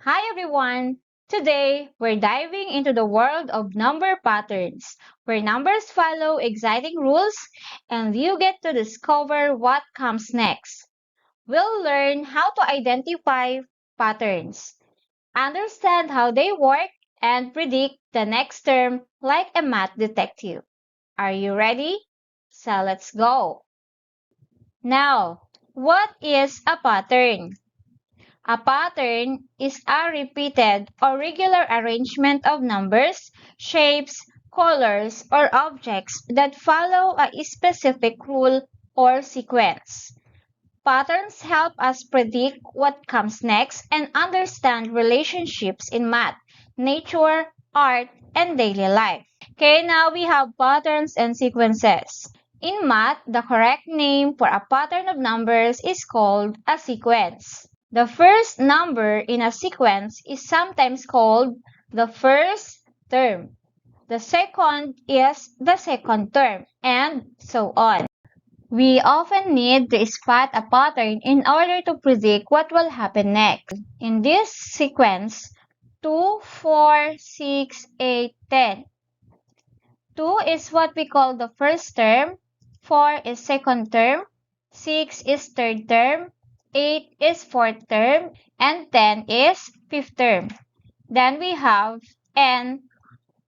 Hi everyone! Today, we're diving into the world of number patterns, where numbers follow exciting rules and you get to discover what comes next. We'll learn how to identify patterns, understand how they work, and predict the next term like a math detective. Are you ready? So let's go! Now, what is a pattern? A pattern is a repeated or regular arrangement of numbers, shapes, colors, or objects that follow a specific rule or sequence. Patterns help us predict what comes next and understand relationships in math, nature, art, and daily life. Okay, now we have patterns and sequences. In math, the correct name for a pattern of numbers is called a sequence. The first number in a sequence is sometimes called the first term. The second is the second term, and so on. We often need to spot a pattern in order to predict what will happen next. In this sequence, 2, 4, 6, 8, 10. 2 is what we call the first term, 4 is second term, 6 is third term, 8 is fourth term, and 10 is fifth term. Then we have n,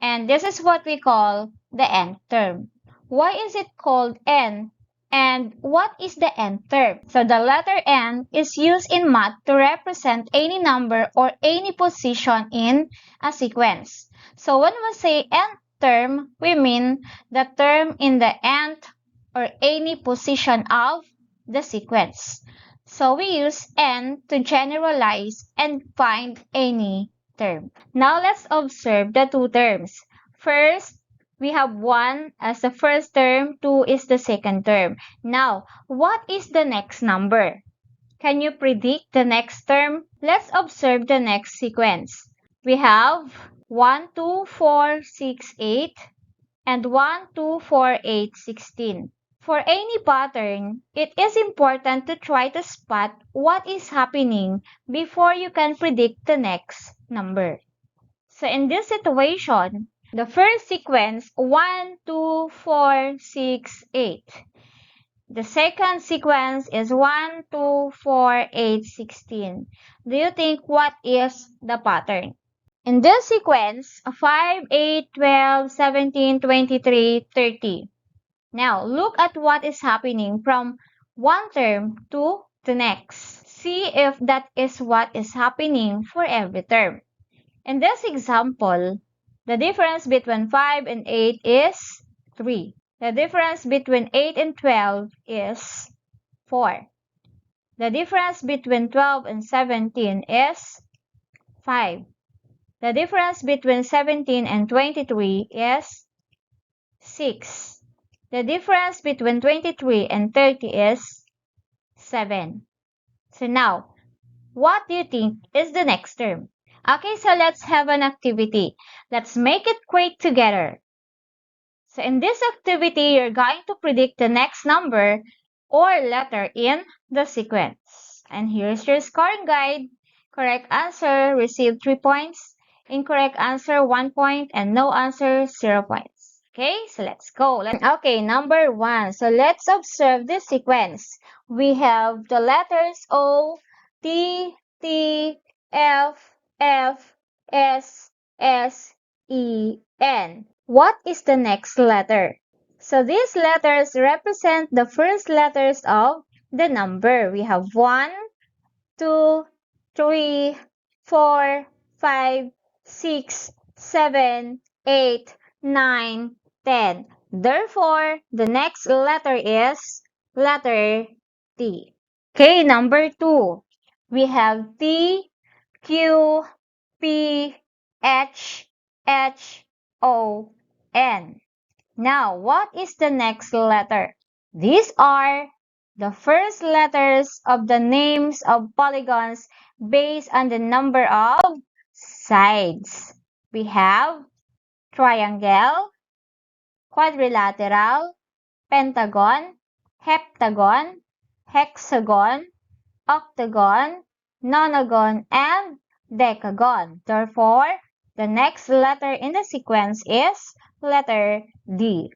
and this is what we call the nth term. Why is it called n? And what is the nth term? So the letter n is used in math to represent any number or any position in a sequence. So when we say nth term, we mean the term in the nth or any position of the sequence. So we use n to generalize and find any term. Now let's observe the two terms. First, we have 1 as the first term, 2 is the second term. Now, what is the next number? Can you predict the next term? Let's observe the next sequence. We have 1, 2, 4, 6, 8, and 1, 2, 4, 8, 16. For any pattern, it is important to try to spot what is happening before you can predict the next number. So in this situation, the first sequence, 1, 2, 4, 6, 8. The second sequence is 1, 2, 4, 8, 16. Do you think what is the pattern? In this sequence, 5, 8, 12, 17, 23, 30. Now, look at what is happening from one term to the next. See if that is what is happening for every term. In this example, the difference between 5 and 8 is 3. The difference between 8 and 12 is 4. The difference between 12 and 17 is 5. The difference between 17 and 23 is 6. The difference between 23 and 30 is 7. So now, what do you think is the next term? Okay, so let's have an activity. Let's make it quick together. So in this activity, you're going to predict the next number or letter in the sequence. And here's your scoring guide. Correct answer, receive 3 points. Incorrect answer, 1 point. And no answer, 0 points. Okay, so let's go. Okay, number 1. So let's observe this sequence. We have the letters O, T, T, F, F, S, S, E, N. What is the next letter? So these letters represent the first letters of the number. We have 1, 2, 3, 4, 5, 6, 7, 8, 9, 10. Therefore, the next letter is letter T. Okay, number 2. We have T, Q, P, H, H, O, N. Now, what is the next letter? These are the first letters of the names of polygons based on the number of sides. We have triangle, quadrilateral, pentagon, heptagon, hexagon, octagon, nonagon, and decagon. Therefore, the next letter in the sequence is letter D.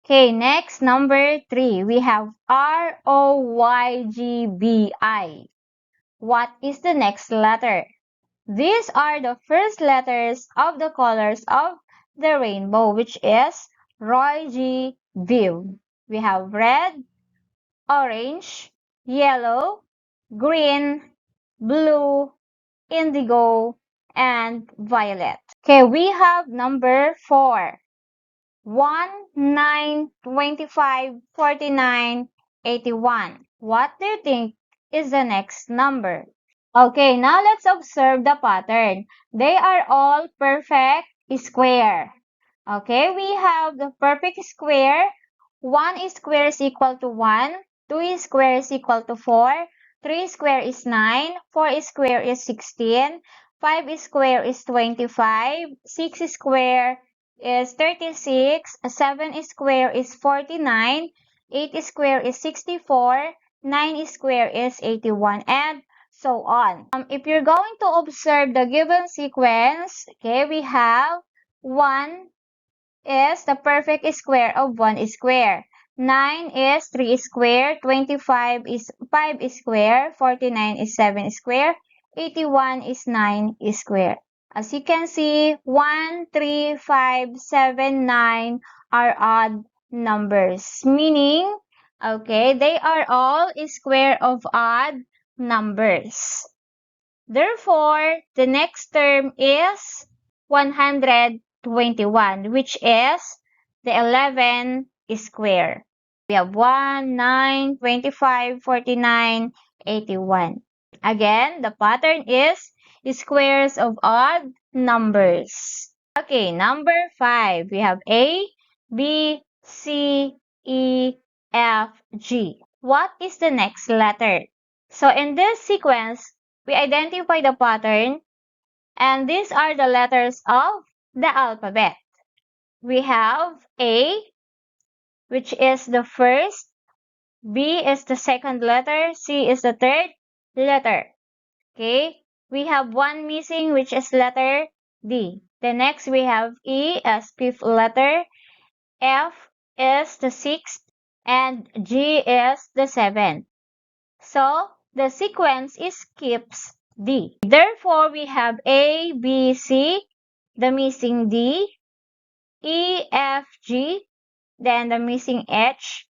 Okay, next, number 3. We have ROYGBI. What is the next letter? These are the first letters of the colors of the rainbow, which is Roy G. Biv. We have red, orange, yellow, green, blue, indigo, and violet. Okay, we have number 4. 1, 9, 25, 49, 81. What do you think is the next number? Okay, now let's observe the pattern. They are all perfect square. Okay, we have the perfect square. 1 square is equal to 1, 2 square is equal to 4, 3 square is 9, 4 square is 16, 5 square is 25, 6 square is 36, 7 square is 49, 8 square is 64, 9 square is 81, and so on. If you're going to observe the given sequence, okay, we have 1 is the perfect square of 1 square. 9 is 3 square, 25 is 5 square, 49 is 7 square, 81 is 9 square. As you can see, 1, 3, 5, 7, 9 are odd numbers, meaning, okay, they are all square of odd numbers. Therefore, the next term is 121, which is the 11 square. We have 1, 9, 25, 49, 81. Again, the pattern is squares of odd numbers. Okay, number 5. We have A, B, C, E, F, G. What is the next letter? So in this sequence, we identify the pattern, and these are the letters of the alphabet. We have A, which is the first, B is the second letter, C is the third letter. Okay, we have one missing, which is letter D. The next we have E as fifth letter, F is the sixth, and G is the seventh. So, the sequence skips D. Therefore, we have A, B, C, the missing D, E, F, G, then the missing H.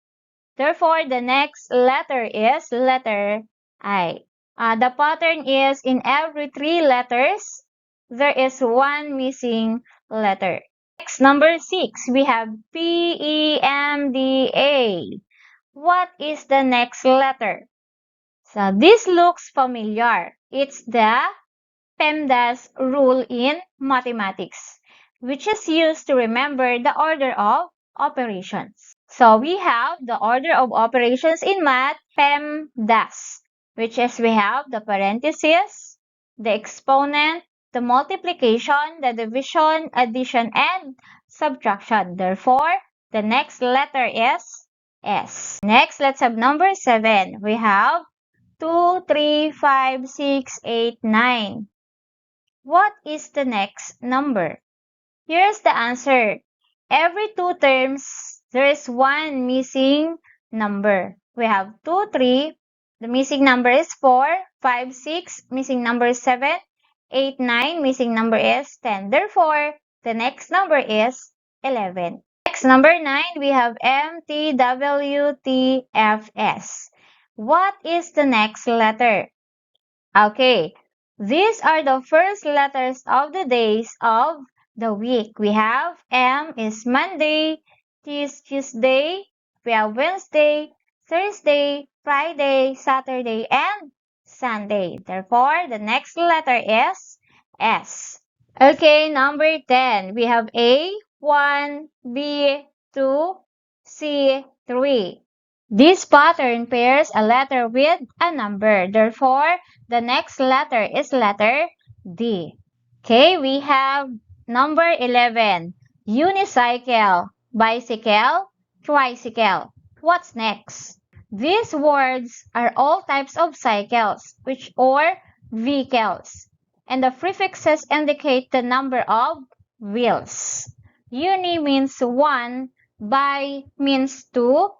Therefore, the next letter is letter I. The pattern is in every 3 letters, there is one missing letter. Next, number 6, we have P, E, M, D, A. What is the next letter? So this looks familiar. It's the PEMDAS rule in mathematics, which is used to remember the order of operations. So we have the order of operations in math, PEMDAS, which is we have the parenthesis, the exponent, the multiplication, the division, addition, and subtraction. Therefore, the next letter is S. Next, let's have number 7. We have 2, 3, 5, 6, 8, 9. What is the next number? Here's the answer. Every 2 terms, there is one missing number. We have 2, 3. The missing number is 4. 5, 6. Missing number is 7. 8, 9. Missing number is 10. Therefore, the next number is 11. Next, number 9, we have M, T, W, T, F, S. What is the next letter? Okay, these are the first letters of the days of the week. We have M is Monday, T is Tuesday, we have Wednesday, Thursday, Friday, Saturday, and Sunday. Therefore, the next letter is S. Okay, number 10. We have A, 1, B, 2, C, 3. This pattern pairs a letter with a number. Therefore, the next letter is letter D. Okay, we have number 11. Unicycle, bicycle, tricycle. What's next? These words are all types of cycles, which are vehicles. and the prefixes indicate the number of wheels. Uni means one, bi means two,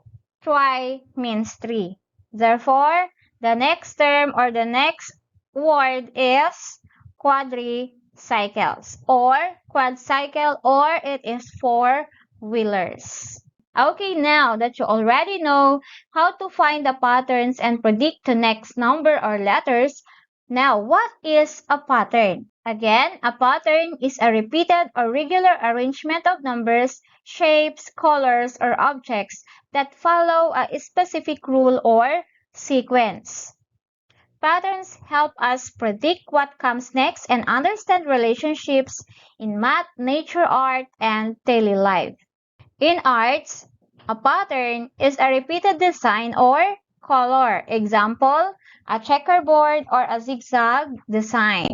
tri means three. Therefore, the next term or the next word is quadricycles or quadcycle, or it is four-wheelers. Okay, now that you already know how to find the patterns and predict the next number or letters, now what is a pattern? Again, a pattern is a repeated or regular arrangement of numbers, shapes, colors, or objects that follow a specific rule or sequence. Patterns help us predict what comes next and understand relationships in math, nature, art, and daily life. In arts, a pattern is a repeated design or color. Example, a checkerboard or a zigzag design.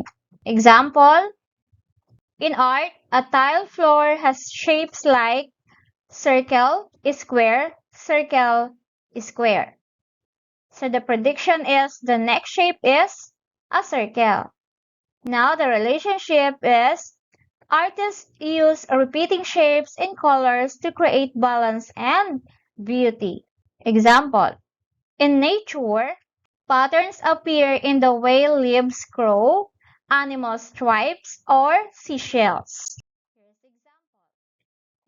Example, in art, a tile floor has shapes like circle, square, circle, square. So the prediction is the next shape is a circle. Now the relationship is artists use repeating shapes and colors to create balance and beauty. Example, in nature, patterns appear in the way leaves grow, animal stripes, or seashells.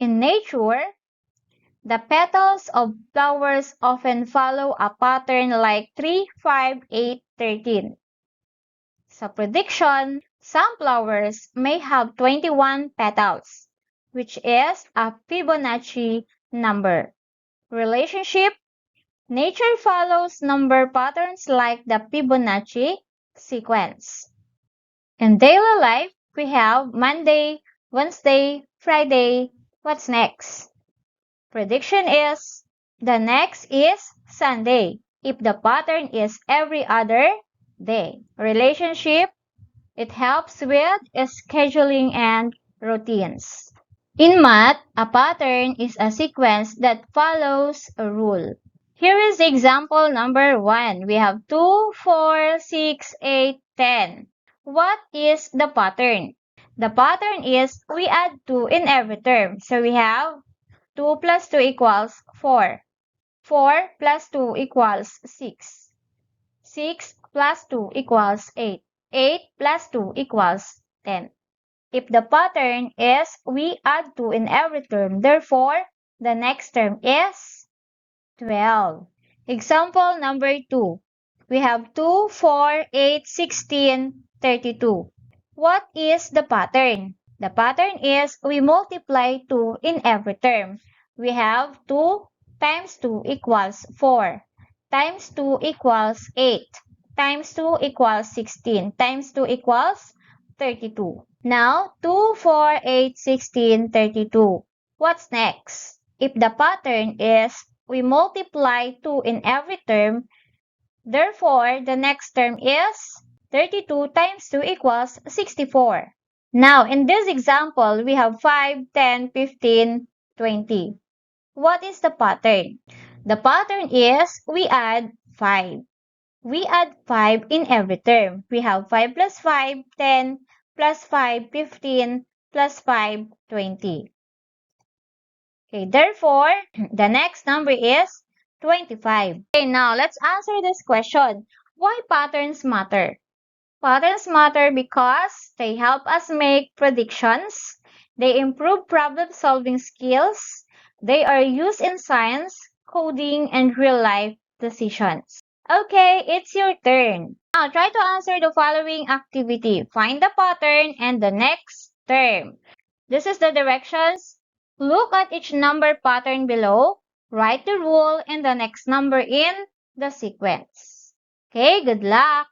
In nature, the petals of flowers often follow a pattern like 3, 5, 8, 13. Sa prediction, some flowers may have 21 petals, which is a Fibonacci number. Relationship: nature follows number patterns like the Fibonacci sequence. In daily life, we have Monday, Wednesday, Friday. What's next? Prediction is the next is Sunday if the pattern is every other day. Relationship: it helps with scheduling and routines. In math, a pattern is a sequence that follows a rule. Here is example number 1. We have 2, 4, 6, 8, 10. What is the pattern? The pattern is we add 2 in every term. So we have 2 plus 2 equals 4. 4 plus 2 equals 6. 6 plus 2 equals 8. 8 plus 2 equals 10. If the pattern is we add 2 in every term, therefore, the next term is 12. Example number 2. We have 2, 4, 8, 16, 32. What is the pattern? The pattern is we multiply 2 in every term. We have 2 times 2 equals 4, times 2 equals 8, times 2 equals 16, times 2 equals 32. Now, 2, 4, 8, 16, 32. What's next? If the pattern is we multiply 2 in every term, therefore, the next term is 32 times 2 equals 64. Now, in this example, we have 5, 10, 15, 20. What is the pattern? The pattern is we add 5. We add 5 in every term. We have 5 plus 5, 10, plus 5, 15, plus 5, 20. Okay, therefore, the next number is 25. Okay, now let's answer this question. Why patterns matter? Patterns matter because they help us make predictions, they improve problem-solving skills, they are used in science, coding, and real-life decisions. Okay, it's your turn. Now, try to answer the following activity. Find the pattern and the next term. This is the directions. Look at each number pattern below. Write the rule and the next number in the sequence. Okay, good luck!